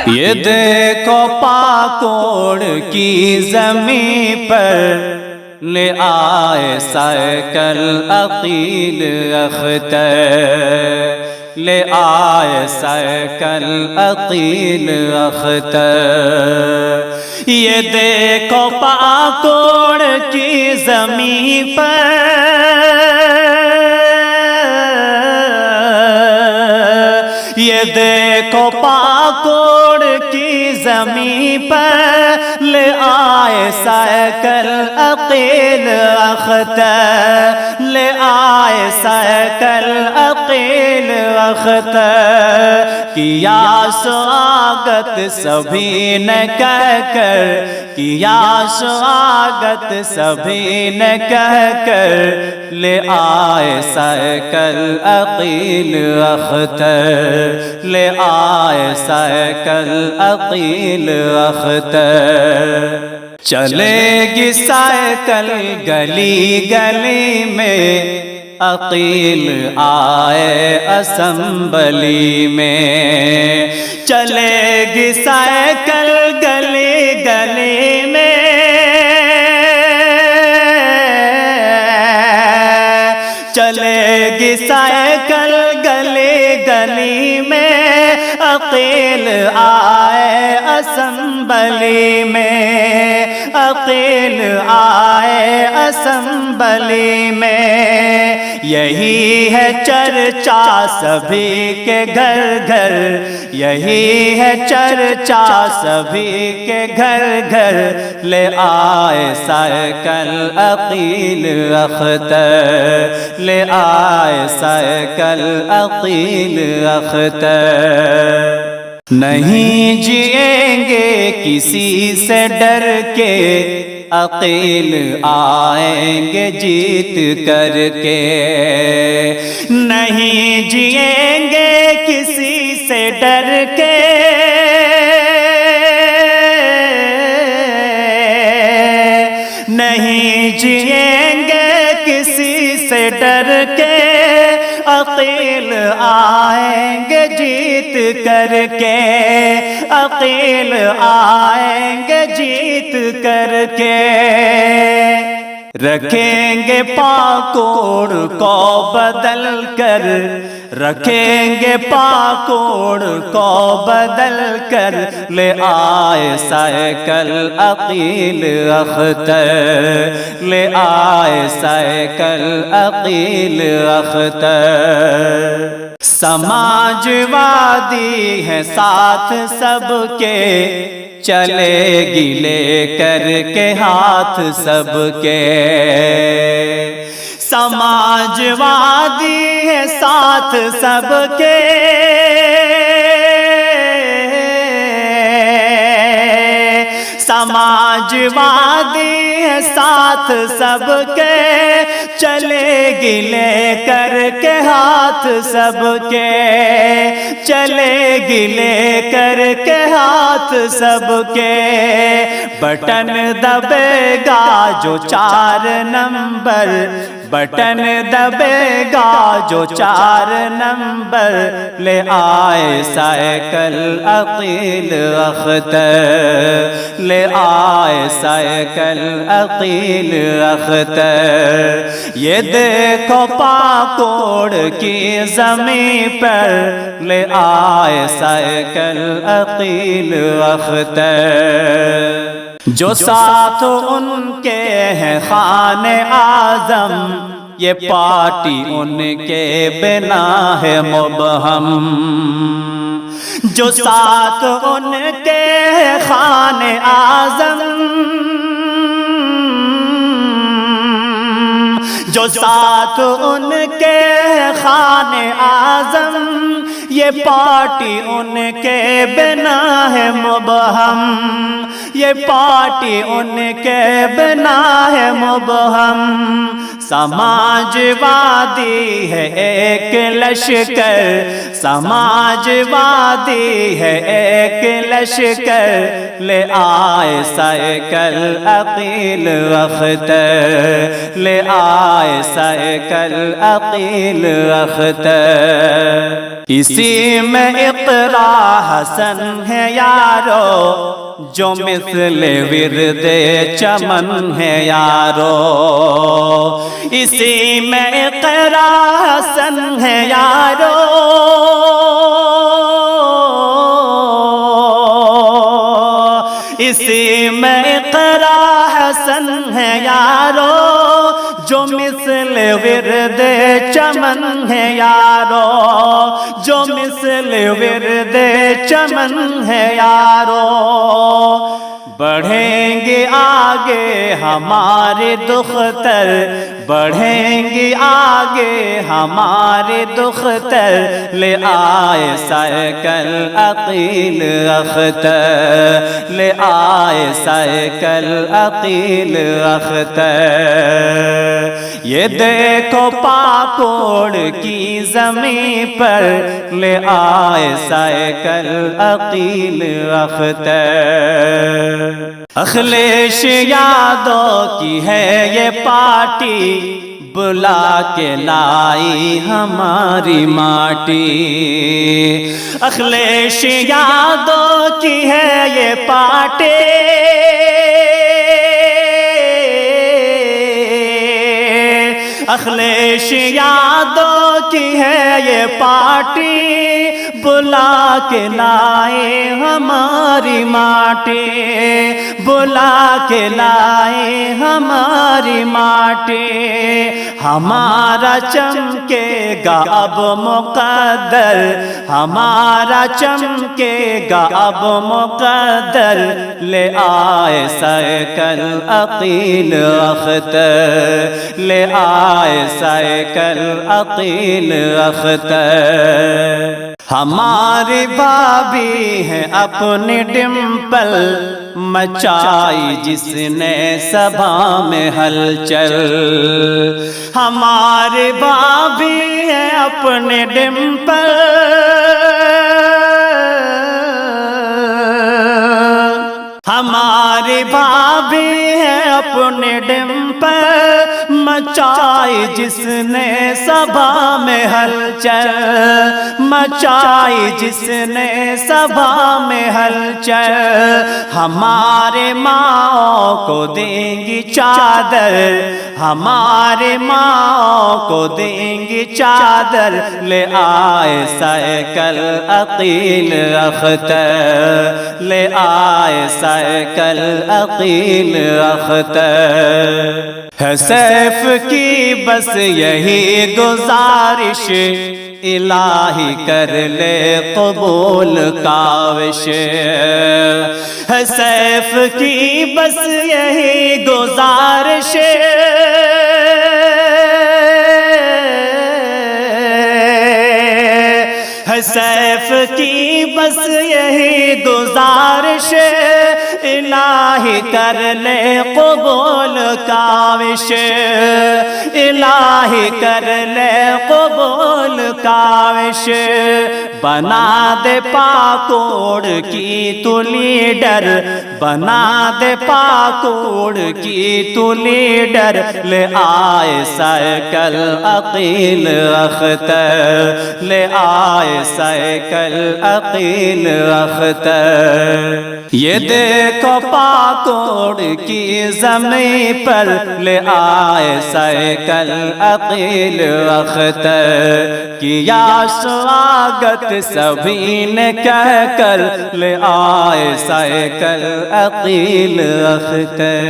یہ دیکھو پاکوڑ کی زمین پر لے آئے سائیکل عقیل اختر، لے آئے سائیکل عقیل اختر۔ یہ دیکھو پاکوڑ کی زمین پر یہ دیکھو پاکوڑ کی زمین پر لے آئے سائیکل عقیل اختر، لے آئے سائیکل عقیل اختر۔ کیا سواگت سبھی نے کہہ کر، کیا سواگت سبھی نے کہہ کر لے آئے سائیکل عقیل اختر، لے آئے سائیکل عقیل اختر۔ چلے گی سائیکل گلی گلی میں، عقیل آئے اسمبلی میں، چلے گی سائیکل گلی گلی میں، چلے گی سائیکل گلی گلی میں، عقیل آئے اسمبلی میں، عقیل آئے اسمبلی میں۔ یہی ہے چرچا سبھی کے گھر گھر، یہی ہے چرچا سبھی کے گھر گھر، لے آئے سائیکل عقیل اختر، لے آئے سائیکل عقیل اختر۔ نہیں جئیں گے کسی سے ڈر کے، عقیل آئیں گے جیت کر کے، نہیں جئیں گے کسی سے ڈر کے، نہیں جئیں گے کسی سے ڈر کے، عقیل آئیں گے جیت کر کے، عقیل آئیں گے جیت کر کے۔ رکھیں گے پاکوڑ کو بدل کر، رکھیں گے پاکوڑ کو بدل کر، لے آئے سائیکل عقیل اختر، لے آئے سائیکل عقیل اختر۔ سماجوادی ہے ساتھ سب کے، چلے گی لے کر کے ہاتھ سب کے، سماجوادی ہے ساتھ سب کے، سماجوادی ہے ساتھ سب کے، چلے گی لے کر کے ہاتھ سب کے، چلے گی لے کر کے ہاتھ سب کے۔ بٹن دبے گا جو 4 نمبر، بٹن دبے گا جو 4 نمبر، لے آئے سائیکل عقیل اختر، لے آئے سائیکل عقیل اختر۔ یہ دیکھو پاکوڑ کی زمین پر، لے آئے سائیکل عقیل اختر۔ جو ساتھ ان کے ہیں خان اعظم، یہ پارٹی ان کے بنا ہے مبہم، جو ساتھ ان کے ہیں خان اعظم، جو ساتھ ان کے خان اعظم، یہ پارٹی ان کے بنا ہے مبہم، یہ پارٹی ان کے بنا ہے مبہم۔ سماجوادی ہے ایک لشکر، سماجوادی ہے ایک لشکر، لے آئے سائیکل عقیل اختر، لے آئے سائیکل عقیل اختر۔ اسی میں اقرا حسن ہے یارو، جو مثل ورد چمن ہے یارو، اسی میں اقرا حسن ہے یارو، اسی میں اقرا حسن ہے یارو، جو مثل ورد چمن ہے یارو، جو مثل ورد چمن ہے یارو۔ بڑھیں گے آگے ہمارے دختر، بڑھیں گے آگے ہمارے دختر، لے آئے سائیکل عقیل اختر، لے آئے سائیکل عقیل اختر۔ یہ دیکھو پاکوڑ کی زمین پر، لے آئے سائیکل عقیل اختر۔ اخلیش یادو کی ہے یہ پارٹی، بلا کے لائی ہماری ماٹی، اخلیش یادو کی ہے یہ پارٹی، اخلیش یادو کی ہے یہ پارٹی، بلا کے لائے ہماری ماٹی، بلا کے لائے ہماری ماٹی۔ ہمارا چمکے گا اب مقدر، ہمارا چمکے گا اب مقدر، لے آئے سائیکل عقیل اختر، لے آئے سائیکل عقیل اختر۔ ہماری بھابھی ہے اپنی ڈمپل، مچائی جس نے سبھا میں ہلچل، ہماری بھابھی ہے اپنی ڈمپل، ہماری بھابھی ہے اپنے ڈمپل، مچائی جس نے سبھا میں ہلچل، مچائی جس نے سبھا میں ہلچل۔ ہمارے ماں کو دیں گی چادر، ہمارے ماں کو دیں گی چادر، لے آئے سائیکل عقیل اختر، لے آئے سائیکل عقیل اختر۔ ہے سیف کی بس یہی گزارش، الہی کر لے قبول کاوش، ہے سیف کی بس یہی گزارش، ہے سیف کی بس یہی گزارش، الہی کر لے قبول کاوش، الہی کر لے قبول کاوش۔ بنا دے پاکوڑ کی تو لیڈر، بنا دے پاکوڑ کی تو لیڈر، لے آئے سائیکل عقیل اختر، لے آئے سائیکل عقیل اختر۔ یہ دیکھو پاکوڑ کی زمین پر، لے آئے سائیکل عقیل اختر، کیا سواگت سبھی نے کہہ کر، لے آئے سائیکل عقیل اختر۔